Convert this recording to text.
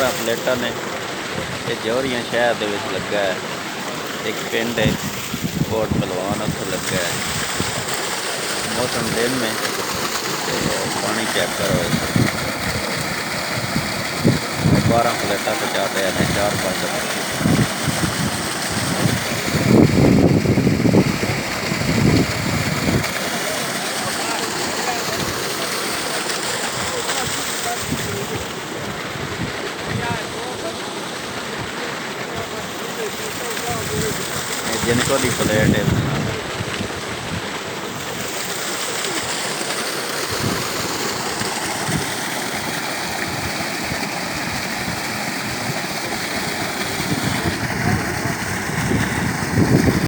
12 प्लेटा ने ये जौहरियां शहर दे विच लगा है। एक पिंड है कोट पहलवान उत्थे लगा है। मौसम दिन में ते पानी चेक करो। 12 प्लेटा पहुँचा रहे हैं 4-5 जिनको दी प्लेट है।